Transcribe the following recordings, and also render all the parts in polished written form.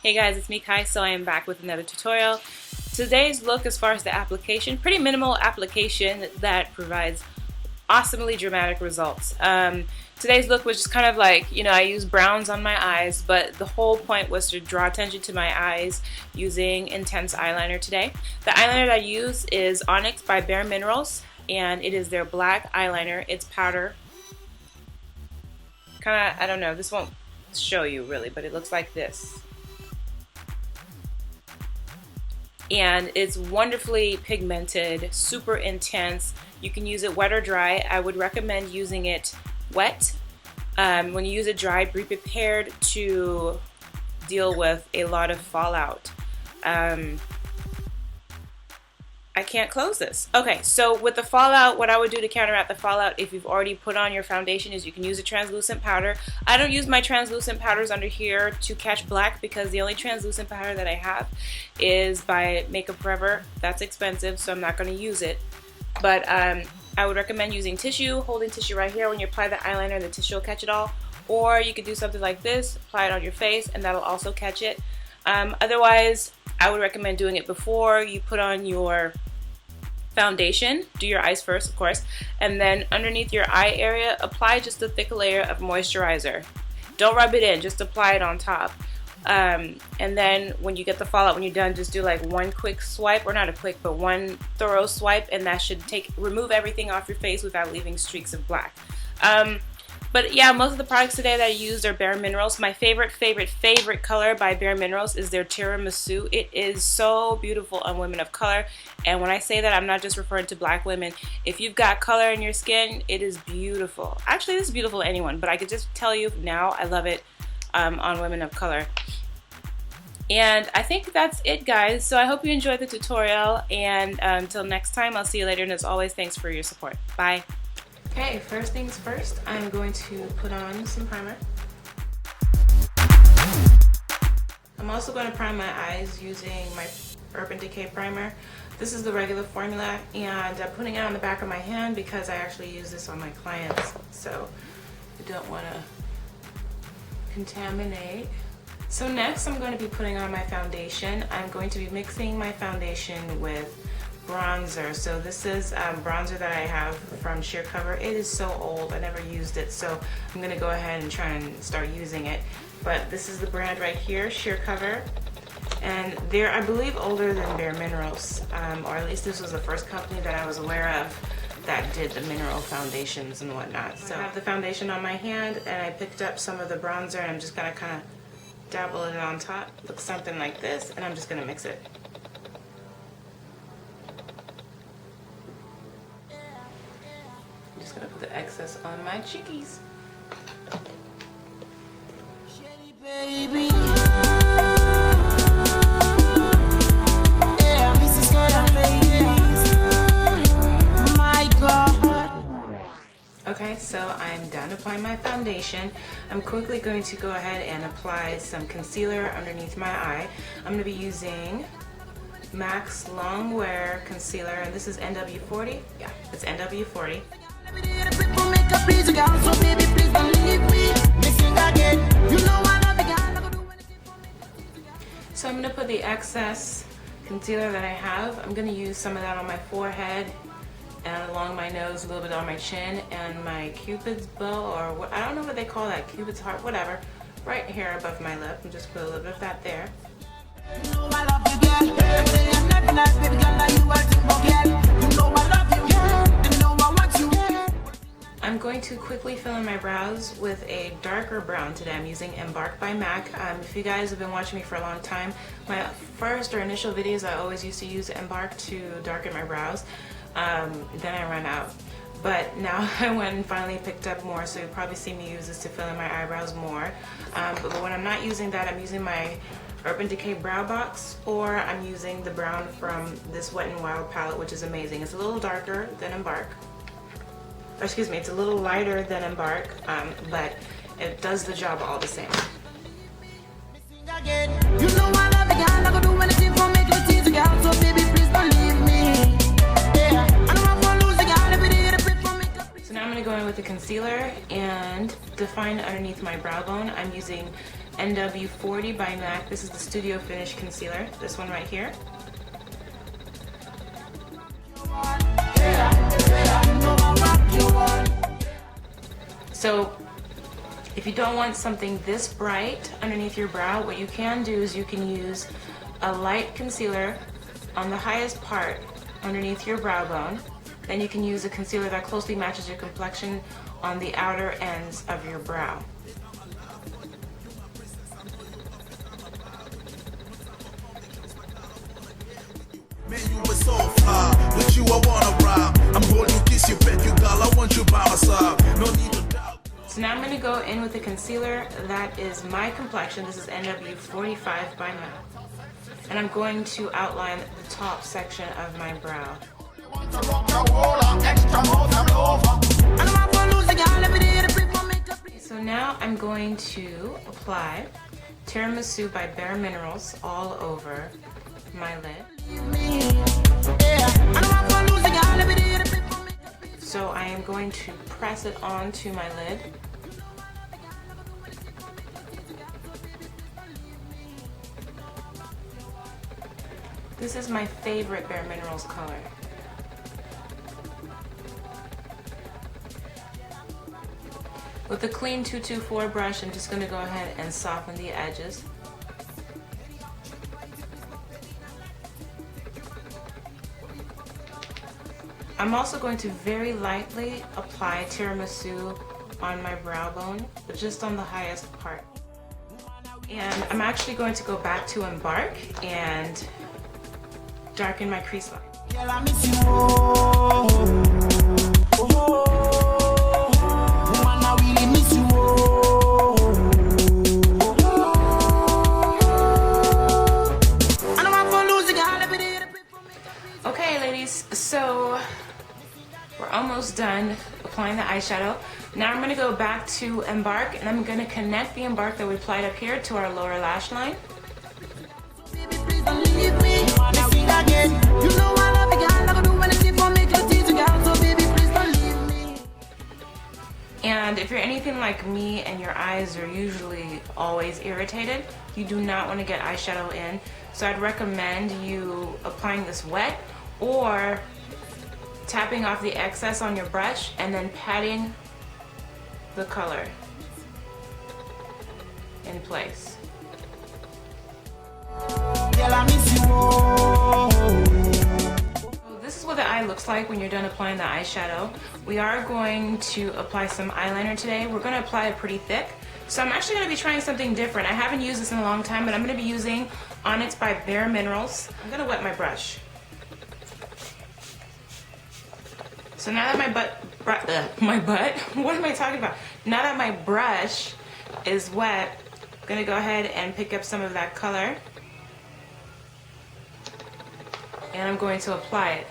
Hey guys, it's me Kai, so I am back with another tutorial. Today's look, as far as the application, pretty minimal application that provides awesomely dramatic results. Today's look was just kind of like, I used browns on my eyes, but the whole point was to draw attention to my eyes using intense eyeliner today. The eyeliner that I use is Onyx by Bare Minerals, and it is their black eyeliner. It's powder. Kind of, I don't know, this won't show you really, but it looks like this. And it's wonderfully pigmented, super intense. You can use it wet or dry. I would recommend using it wet. When you use it dry, be prepared to deal with a lot of fallout. I can't close this. Okay, so with the fallout, what I would do to counteract the fallout if you've already put on your foundation is you can use a translucent powder. I don't use my translucent powders under here to catch black because the only translucent powder that I have is by Makeup Forever. That's expensive, so I'm not going to use it. But I would recommend using tissue, holding tissue right here. When you apply the eyeliner, the tissue will catch it all. Or you could do something like this, apply it on your face, and that'll also catch it. Otherwise, I would recommend doing it before you put on your foundation. Do your eyes first, of course, and then underneath your eye area, apply just a thick layer of moisturizer. Don't rub it in, just apply it on top. And then when you get the fallout, when you're done, just do like one quick swipe, or not a quick, but one thorough swipe, and that should remove everything off your face without leaving streaks of black. But yeah, most of the products today that I used are Bare Minerals. My favorite color by Bare Minerals is their Tiramisu. It is so beautiful on women of color. And when I say that, I'm not just referring to black women. If you've got color in your skin, it is beautiful. Actually, this is beautiful to anyone, but I could just tell you now, I love it on women of color. And I think that's it, guys. So I hope you enjoyed the tutorial. And until next time, I'll see you later. And as always, thanks for your support. Bye. Okay, first things first, I'm going to put on some primer. I'm also going to prime my eyes using my Urban Decay primer. This is the regular formula, and I'm putting it on the back of my hand because I actually use this on my clients, so you don't want to contaminate. So next I'm going to be putting on my foundation. I'm going to be mixing my foundation with bronzer. So this is bronzer that I have from Sheer Cover. It is so old, I never used it, so I'm gonna go ahead and try and start using it. But this is the brand right here, Sheer Cover, and they're, I believe, older than Bare Minerals, or at least this was the first company that I was aware of that did the mineral foundations and whatnot. So I have the foundation on my hand, and I picked up some of the bronzer, and I'm just gonna kind of dabble it on top. Looks something like this, and I'm just gonna mix it. Gonna put the excess on my cheekies. Okay, so I'm done applying my foundation. I'm quickly going to go ahead and apply some concealer underneath my eye. I'm going to be using MAC's Longwear Concealer, and this is NW40. Yeah, it's NW40. So I'm going to put the excess concealer that I have. I'm going to use some of that on my forehead and along my nose, a little bit on my chin, and my Cupid's bow, or what, I don't know what they call that, Cupid's heart, whatever, right here above my lip, and just put a little bit of that there. I'm going to quickly fill in my brows with a darker brown today. I'm using Embark by MAC. If you guys have been watching me for a long time, my first or initial videos, I always used to use Embark to darken my brows. Then I ran out. But now I went and finally picked up more, so you'll probably see me use this to fill in my eyebrows more. But when I'm not using that, I'm using my Urban Decay Brow Box, or I'm using the brown from this Wet n Wild palette, which is amazing. It's a little darker than Embark. Or excuse me, it's a little lighter than Embark, but it does the job all the same. So now I'm going to go in with the concealer and define underneath my brow bone. I'm using NW40 by MAC. This is the Studio Finish Concealer, this one right here. So if you don't want something this bright underneath your brow, what you can do is you can use a light concealer on the highest part underneath your brow bone. Then you can use a concealer that closely matches your complexion on the outer ends of your brow. Man, you were so fly, with you I wanna ride. I'm holding you, kiss you, pet you, girl, I want you by my side. No need to doubt. So now I'm going to go in with the concealer that is my complexion. This is NW45 by MAC. And I'm going to outline the top section of my brow. So now I'm going to apply Tiramisu by Bare Minerals all over my lid. So I am going to press it onto my lid. This is my favorite Bare Minerals color. With the clean 224 brush, I'm just going to go ahead and soften the edges. I'm also going to very lightly apply Tiramisu on my brow bone, but just on the highest part. And I'm actually going to go back to Embark and darken my crease line. Okay, ladies, so we're almost done applying the eyeshadow. Now I'm going to go back to Embark and I'm going to connect the Embark that we applied up here to our lower lash line. And if you're anything like me and your eyes are usually always irritated, you do not want to get eyeshadow in. So I'd recommend you applying this wet or tapping off the excess on your brush and then patting the color in place. So this is what the eye looks like when you're done applying the eyeshadow. We are going to apply some eyeliner today. We're going to apply it pretty thick. So I'm actually going to be trying something different. I haven't used this in a long time, but I'm going to be using Onyx by Bare Minerals. I'm going to wet my brush. So now that what am I talking about? Now that my brush is wet, I'm gonna go ahead and pick up some of that color and I'm going to apply it.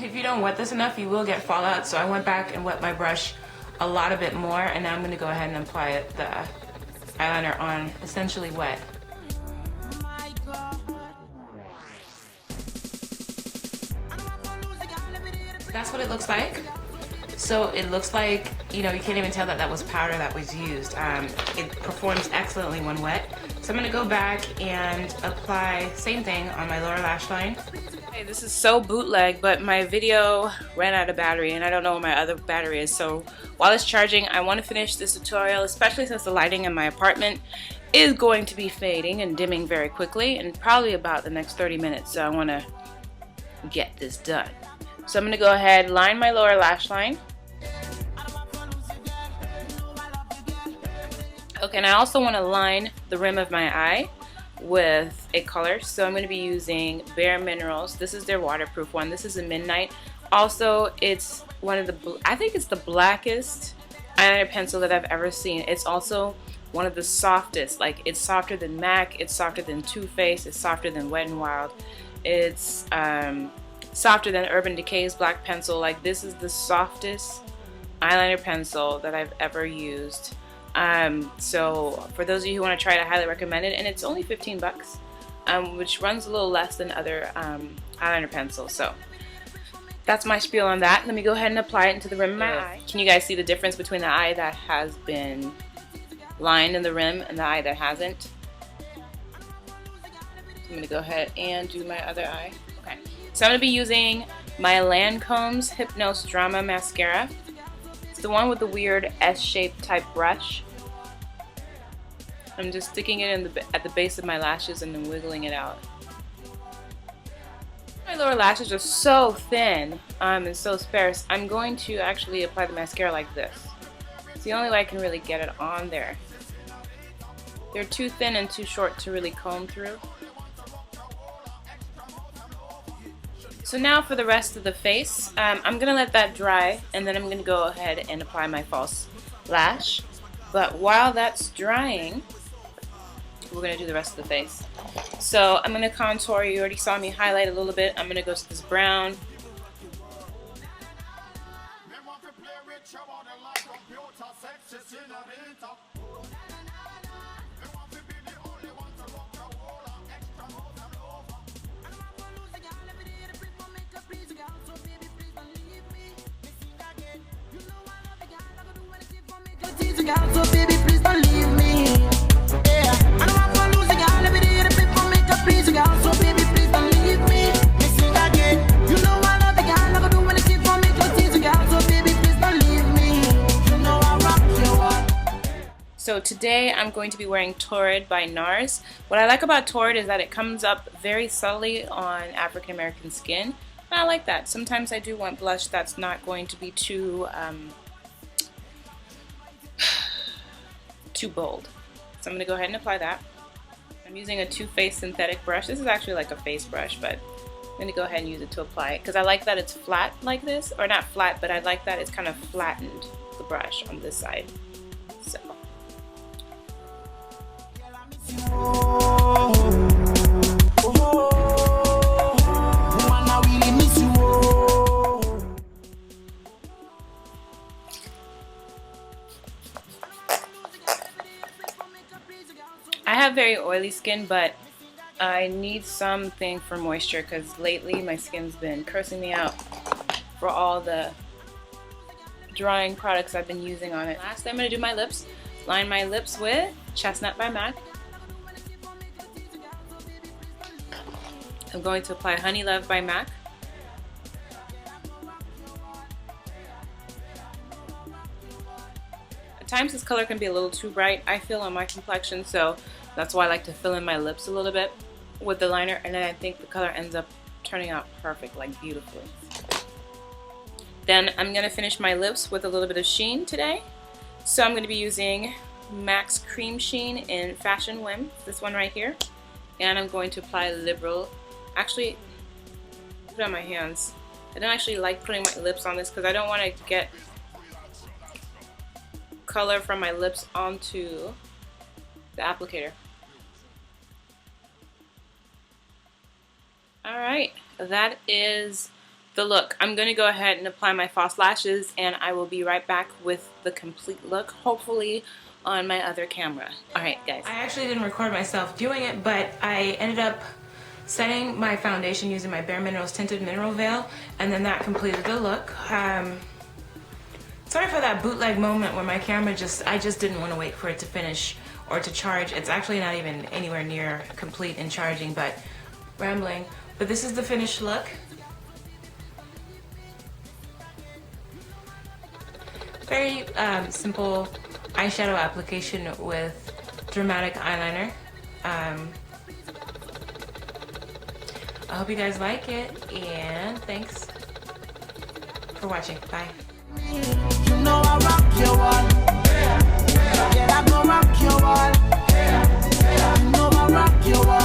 If you don't wet this enough, you will get fallout, so I went back and wet my brush a lot of it more, and now I'm gonna go ahead and apply it, the eyeliner on essentially wet. That's what it looks like. So it looks like, you know, you can't even tell that that was powder that was used. It performs excellently when wet. So I'm going to go back and apply same thing on my lower lash line. Hey, this is so bootleg, but my video ran out of battery and I don't know where my other battery is. So while it's charging, I want to finish this tutorial, especially since the lighting in my apartment is going to be fading and dimming very quickly in probably about the next 30 minutes. So I want to get this done. So I'm going to go ahead, line my lower lash line. Okay, and I also want to line the rim of my eye with a color. So I'm going to be using Bare Minerals. This is their waterproof one. This is a Midnight. Also, it's one of the, I think it's the blackest eyeliner pencil that I've ever seen. It's also one of the softest. Like, it's softer than MAC, it's softer than Too Faced, it's softer than Wet n Wild. It's softer than Urban Decay's black pencil. Like, this is the softest eyeliner pencil that I've ever used. So for those of you who want to try it, I highly recommend it, and it's only 15 bucks, which runs a little less than other eyeliner pencils. So that's my spiel on that. Let me go ahead and apply it into the rim of my eye. Can you guys see the difference between the eye that has been lined in the rim and the eye that hasn't? I'm going to go ahead and do my other eye. Okay, so I'm going to be using my Lancome's Hypnose Drama Mascara. It's the one with the weird S-shaped type brush. I'm just sticking it at the base of my lashes and then wiggling it out. My lower lashes are so thin and so sparse. I'm going to actually apply the mascara like this. It's the only way I can really get it on there. They're too thin and too short to really comb through. So now for the rest of the face, I'm going to let that dry and then I'm going to go ahead and apply my false lash. But while that's drying, we're going to do the rest of the face. So I'm going to contour. You already saw me highlight a little bit. I'm going to go to this brown. So today I'm going to be wearing Torrid by NARS. What I like about Torrid is that it comes up very subtly on African American skin. And I like that. Sometimes I do want blush that's not going to be too bold. So I'm going to go ahead and apply that. I'm using a Too Faced synthetic brush. This is actually like a face brush, but I'm going to go ahead and use it to apply it because I like that it's flat like this, or not flat, but I like that it's kind of flattened, the brush on this side. So I have very oily skin, but I need something for moisture because lately my skin's been cursing me out for all the drying products I've been using on it. Last, I'm going to do my lips. Line my lips with Chestnut by MAC. I'm going to apply Honey Love by MAC. At times this color can be a little too bright, I feel, on my complexion, so that's why I like to fill in my lips a little bit with the liner, and then I think the color ends up turning out perfect, like beautifully. Then I'm going to finish my lips with a little bit of sheen today. So I'm going to be using MAC's Cream Sheen in Fashion Whim, this one right here. And I'm going to apply Liberal. Actually, put it on my hands. I don't actually like putting my lips on this because I don't want to get color from my lips onto the applicator. Alright, that is the look. I'm going to go ahead and apply my false lashes and I will be right back with the complete look, hopefully on my other camera. Alright guys. I actually didn't record myself doing it, but I ended up setting my foundation using my Bare Minerals Tinted Mineral Veil, and then that completed the look. Sorry for that bootleg moment where my camera I just didn't want to wait for it to finish or to charge. It's actually not even anywhere near complete in charging, but rambling. But this is the finished look. Very simple eyeshadow application with dramatic eyeliner. I hope you guys like it, and thanks for watching. Bye. You know I rock your world. Yeah, I go rock your world. You know I rock your world.